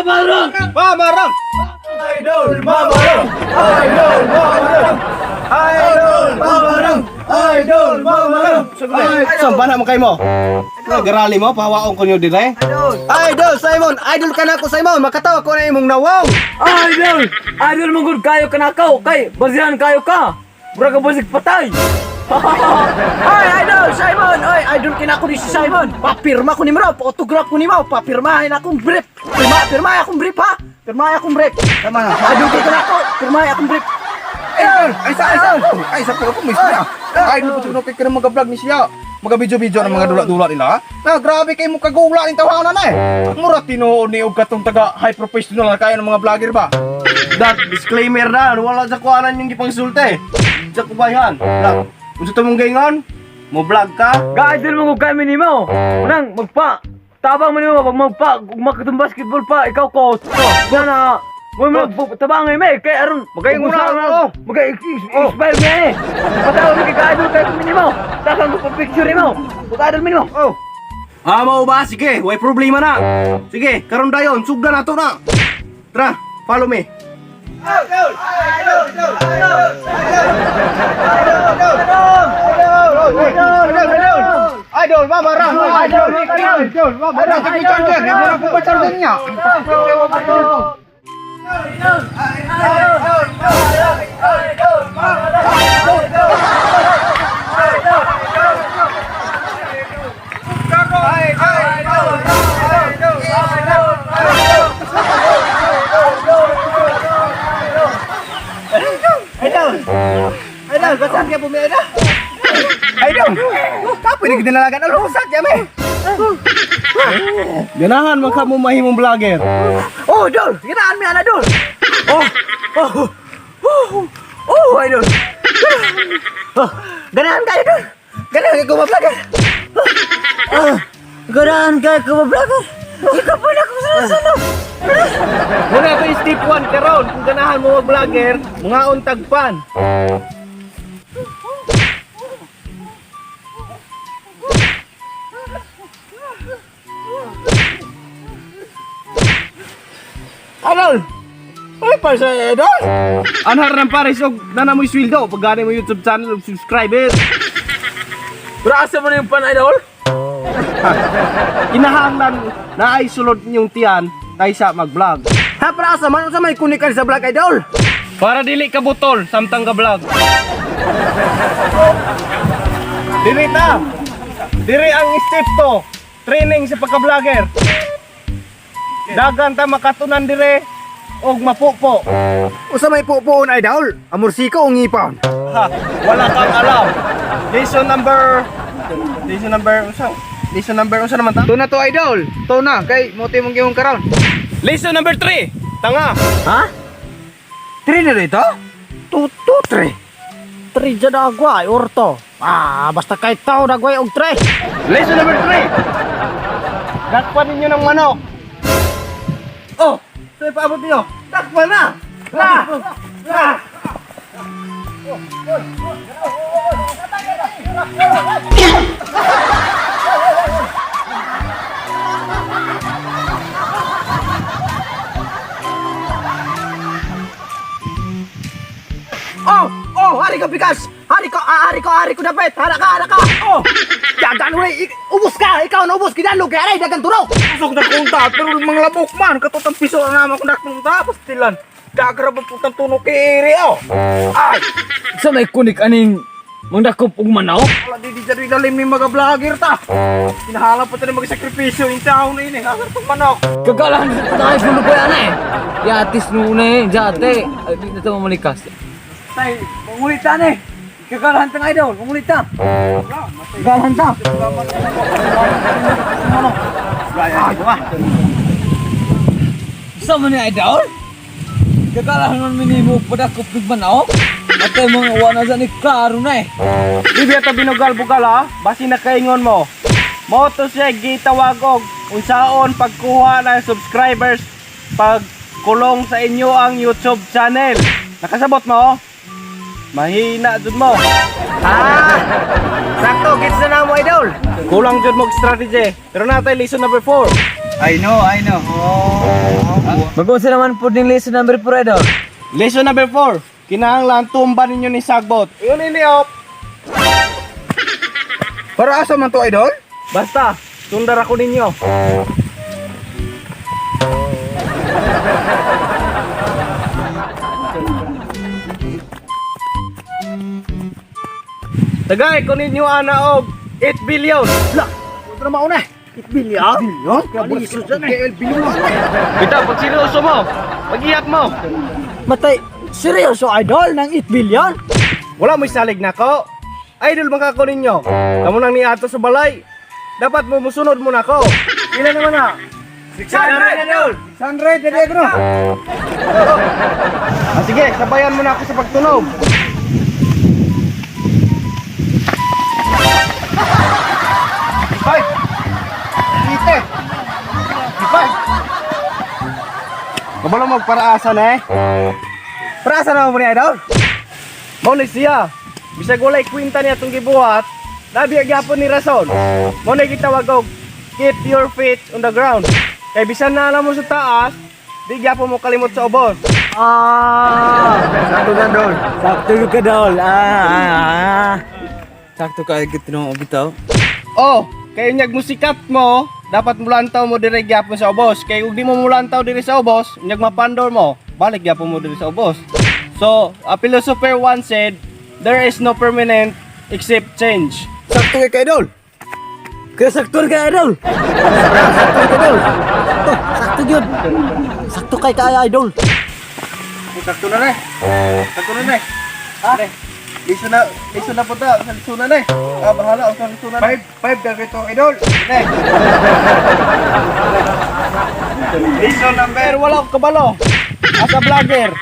Mamarang! Mamarang! Idol Mamarang! Idol Mamarang! Idol Mamarang! Idol Mamarang! Saan ba naman kayo mo? Nagarali mo, pahawaon ko nyo dire. Idol Simon! Idol ka na ako Simon! Makatawa ko na imong nawang! Idol! Idol mong good kayo kanakaw! Kay, basihan kayo ka! Mura ka basig patay! Oy, idol, Simon! Oy, idol kinako ni si Simon! Papirma ko ni mo, pa-autograph ko ni mo, papirmahin akong brief! Pirmahin akong brief, ha? Pirmahin akong brief! Tama na. Idol kay kanako, pirmahin akong brief! Idol! Ay, sa pula po, miss niya. Idol po sunod kayo ng mga vlog ni siya. Mga video-video ng mga dula-dula nila. Na, grabe kayo mo kagula ng tawanan na eh. Mura tinuon ni og katong taga high professional na kaya ng mga vlogger ba? That disclaimer na, wala sa kuanan yung ipangsulta eh. Sa kubayan. Kung sa mong gaingon, mo vlog ka. Ga-idol mong good kami ni mo! Unang, magpa! Tabang mo ni mo, magpa! Kung makatong basketball pa, ikaw coach! Yan na! Tabang ngayon eh! Kaya aron! Magkain muna ako! Mag-expire nga eh! Patawag mo kay ka-idol kayo kami mo! Takang ko picture mo! Mag-idol mo! Oh. Mao ba? Sige, way problema na. Sige, karon dayon, sugdan nato na. Tara, follow me. Idol, mamarang. Idol, mamarang. Idol, basahan ka bumi Idol. Idol, kapo ini ginalagan ang rusak yame. Ganahan man ka mo mahimong vlogger. Oh, idol! Ginaan mo yan, idol! Idol! Ganahan ka, idol! Ganahan ka kumablogger! Ganahan ka kumablogger! Ikaw po na kung sino-sino! Muna ito yung step 1 karon. Kung ganahan mo mag-vlogger, mga untagpan. Idol! Ay, pa sa idol! Anhar ng pares og nana mo sweldo pag gani mo YouTube channel og subscriber. Pero asa mo na yung pan, idol? Kinahanglan na ay sulod niyong tiyan kaysa mag-vlog. Ha, para asa man sa may kunikan sa vlog, idol! Para dili ka butol samtang ka vlog. Dili ta. Diri ang step to. Training sa pagka-vlogger. Dagan ta makatunan dire og mapupo. Usa may pupuon, idol! Amursiko o ngipon! Ha, wala kang alam. Lesson number unsa naman ta? Ito na to, idol! Ito na, kay mote mong gihong karon. Lesson number 3. Tanga. Ha? 3 na rito? 2, 3. 3 dyan agway, orto. Basta kahit tao nagway og 3. Lesson number 3. Dakpan ninyo ng manok. Oh, sa'yo paabot niyo. Dakpan na. Hari ka bigas! Hari ko dapat! Hara ka! Oh! Dagan we! Ubus ka! Ikaw na ubus! Kinalo kaya aray! Dagan turok! Usok na kunta, pero mga labok man. Katotang piso na naman kung nakpunta. Pastilan. Dagra ba putang tunog kay ere, oh. Ay! Sa may kunik aning mangdakop og manok? Wala di jadi dalim ni mga vlogger ta. Kinahala pa tayo mag-sakripisyo yung tao na ini. Nakartong manok. Kagalahan sa tayo sulo ko yan eh. Yatis nuna eh, jate. Ay, di na ito mamalikas. Tay, mangulitan eh! Kagalahan tang idol! Mangulitan! Kagalahan ta! Sa man ni idol? Kagalahan man minimo padakop ng manok? At ay mga wana sa ni klaro na eh. Di biya ta binugal-bugal ha. Basi na kaingon mo. Mo to siya gitawag og unsaon pagkuha ng subscribers pag kulong sa inyo ang YouTube channel. Nakasabot mo? Mahina jud mo. Sakto! Gets na mo idol! Kulang jud mo og strategy. Pero natay lesson number 4. I know. Oh. Mag-unsa naman po din lesson number 4, idol. Lesson number 4. Kinahanglan tumba ninyo ni sagbot. Yun ini op. Para asa man to, idol? Basta, sundar ako ninyo. Tagay ko ninyo ana og 8 billion. La, wala na mauna. 8 billion? Billion? Kaliso dyan eh. Billion. Kita, pag seryoso mo, mag-iyak mo. Matay, seryoso idol ng 8 billion? Wala mo isalig na ko. Idol man kako ninyo. Kamu nang niato sa balay. Dapat mo musunod mo na ko. Ilan naman na? 600 idol. 600 dali ko no. Sige, sabayan mo na ako sa pagtunog. Five. Ite. Five. Kabalo mo paraasa na eh. Paraasa na mo ni idol. Mo ni siya. Bisag walay kwenta niya itong gibuhat, labi gyapon ni rason. Mo na gitawag og keep your feet on the ground. Kay bisan na alam mo sa taas, di gyapon mo kalimot sa ubos. Sakto ka, Dol. Sakto ka, Dol. Sakto ka, gitinong bitaw. Oh, kay unyag musikat mo, dapat mulantaw mo dire gyapon sa ubos. Kay ug di mo mulantaw dire sa ubos, unyag mapandor mo, balik gyapon mo dire sa ubos. So, a philosopher once said, there is no permanent except change. Sakto kay idol. Kaya sakto kay idol. Sakto kay idol. Sakto yun. Sakto kay idol. Sakto na rin. Sakto na rin. Ha? Liso na po ta. Sa liso na rin. Bahala. Sa liso na rin. 5 dahil ito, idol. Liso number. Wala ko kabalo. Asa vlogger.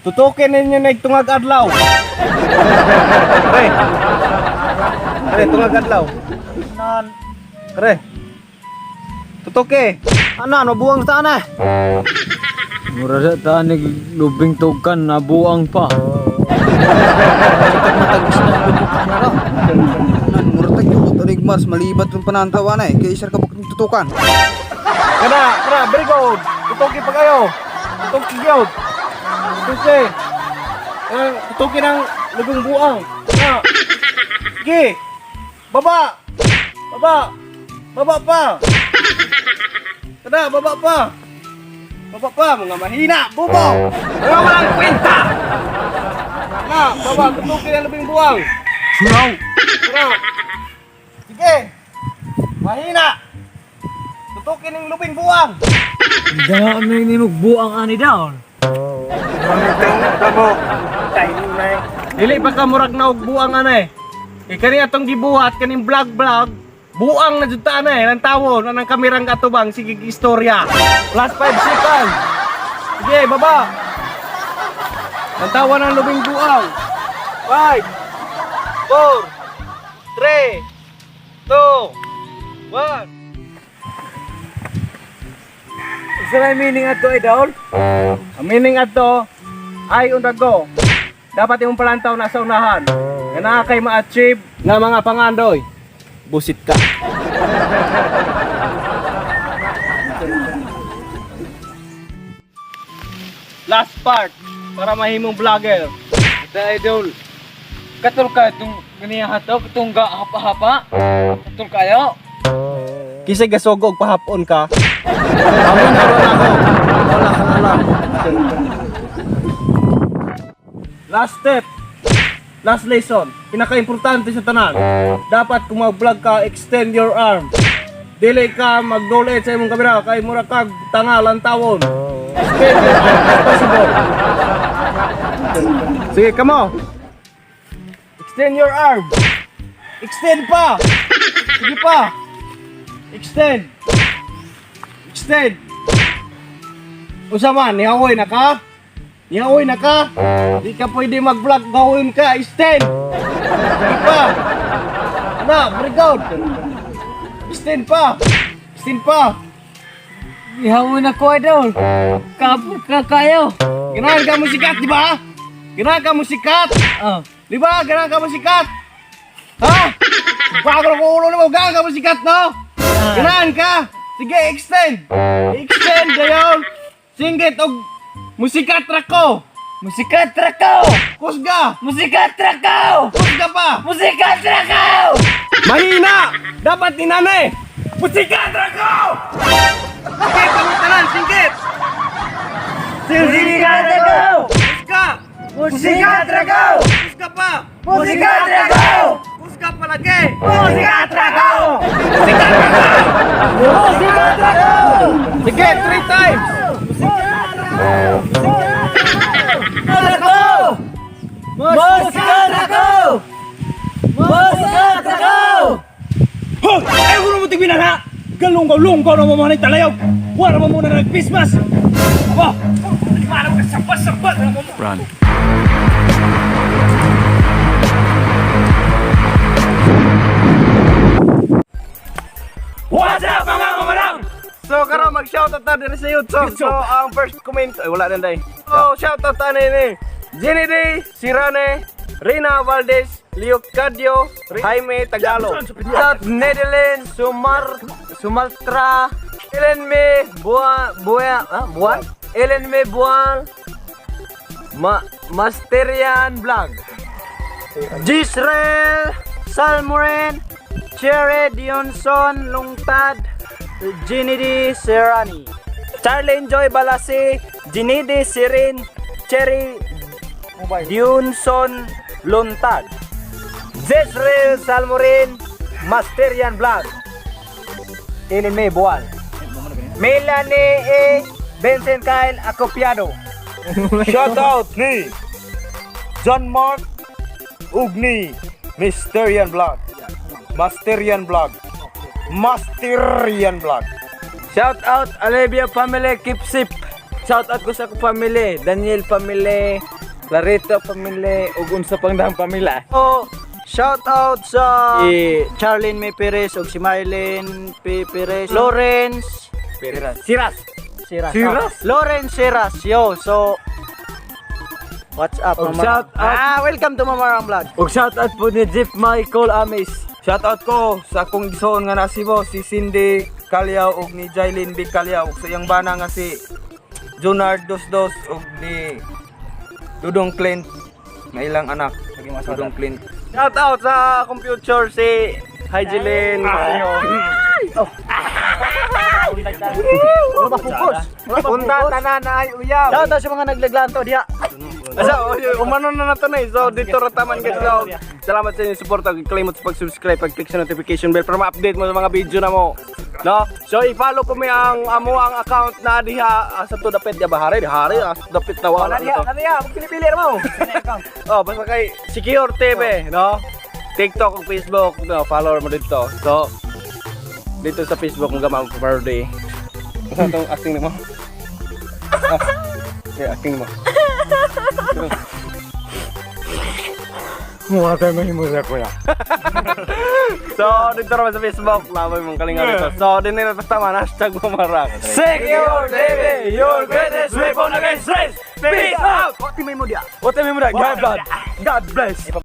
Tutukin ninyo na tungag adlaw. Kare, tungag adlaw. Kare. Tutuke. Ano buwang sa ana? Mura sa tanig lubing tugan, nabuang pa. Matagos na bubukan na raw. Murtag yung tunig Mars, malibat yung panantawa na eh. Kaya isar ka bukong tutukan. Kara, very good. Tutuki pa kayo. Tutuki yun. Tutuki. Tutuki ng lubing buang. Sige. Baba. Baba pa. Kada, baba pa. Baba pa, mga mahina. Bubo. Mga walang kwenta. Baba, tutuki ng lubing buang. Suraw. Kara. Sige. Mahina. Tutuki ng lubing buang. Dami ni magbuang ani Dol. Dili pa ka murag na og buang ana eh. Kani atong gibuhat kaning vlog buang na jud ta ana eh. Nang tawo nang kamerang katubang sige istorya. Last 5 seconds. Sige, baba. Nang tawo ng lubing buang. 5 4 3 2 1. Isa may meaning ato, Idol? Ang meaning ato ay on the go. Dapat yung palantaw na sa unahan. Yan na kay ma-achieve na mga pangandoy. Busit ka. Last part para mahimong vlogger. Ito, Idol. Katol ka itong ganyan hato, itong hapa-hapa. Katol kayo. Kisay gasogog pahapon ka. Amin naroon ako. Wala kang alam. Last step. Last lesson. Pinaka-importante sa tanan. Dapat kung mag-vlog ka, extend your arm. Dili ka mag-donate sa imong kamera kay mura kag tanga lantawon. Extend your arm as possible. Sige, come on. Extend your arm. Extend pa. Sige pa. Extend. Extend. Usa man, nihawoy na ka? Nihawoy na ka? Di ka pwede mag-vlog, gawin ka, extend. Sige pa. Ano, very good. Extend pa. Extend pa. Ihawin ako, Idol. Kapot ka kayo. Ganahan ka mo sikat, di ba? Ganahan ka mo sikat. Di ba? Ganahan ka mo sikat. Ha? Bago na ko ulo mo, ganahan ka mo sikat, no? Ganahan ka. Sige, extend. Extend dayon. Singgit og musika trako. Musika trakaw! Kusga. Musika trakaw! Kusga pa. Musika trakaw! Mahina. Dapat ni nanay. Musika trako. Sige, pangutanan, singgit. Musika trakaw! Kusga. Musika trakaw! Kusga pa. Musika trakaw! Kusga pa lagi. Musika trakaw! Musika trakaw! Sige, 3 times. Trakaw! Musika trakaw! Musika trakaw! Hoy! Ayaw ko na mo tigbinan ha! Galunggaw-lunggaw na mo mga talayaw! Wala mo muna nag-Christmas! Aba! Parang kasabas-sabas na mo! Run! What's up mga mamarang? So karon mag-shoutout ta diri sa YouTube. So ang first comment ay wala na day. So shoutout ta ni Jenny Day, Sirane, Rina Valdez, Leocadio, Jaime Tagalog. South Netherlands, Sumatra, Elenme, Buwan, Elenme Buwan, Masterian Vlog, Gisrael, Salmoren, Chere Dionson, Lungtad, Ginidi Serrani, Charlene Joy Balasi, Ginidi Sirin, Cherry Dionson, Luntad, Gisrael Salmoren, Masterian Vlog, Elenme Buwan, Melanie E. Vincent Kyle Acopiado. Shoutout ni John Mark ug ni Mysterian Vlog. Masterian Vlog. Masterian Vlog. Shout out Alevia family, keep safe. Shout out ko sa akong family, Daniel family, Clarita family, ug unsa pang dahang pamilya. Oh, shout out sa Charlene May Perez ug si Marlene P. Perez, Lawrence Siras. Siras. Siras? Lawrence Siras. Yo, so what's up, Oh, Mama? shout out. Welcome to Mamarang Vlog. Ug shout out po ni Jeff Michael Amis. Shoutout ko sa akong igsoon nga nasibo si Cindy Calyaw ug ni Jailin B. Calyaw ug sa iyang bana nga si Junard Dosdos ug ni Dudong Clint na ilang anak. Dudong Clint. Shoutout sa computer si Hygelin. Wala ba focus? Punta tanan ay uyaw. Shout out sa mga naglaglanto diha. So, umano na nato na so dito ra taman guys. So, salamat sa inyong suporta. Kalimot sa pag-subscribe, pag-click sa notification bell para ma-update mo sa mga video na mo. No? So, i-follow ko mi ang amo ang account na diha sa To The Pet ya bahari, hari sa The Pet na wala dito. Naniya, pinipili mo. Oh, basta kay Secure TV, no? TikTok ug Facebook, no, follow mo dito. So, dito sa Facebook mga mag-birthday. Asa tong acting mo? Okay, acting mo. Mukha tayo mahimo sa kuya. So, dito naman sa Facebook, labay mong kalinga dito. So, din nila tama, hashtag mamarang. Secure TV, your greatest weapon against stress. Peace out. Timay mo diha. What time mo na? God bless.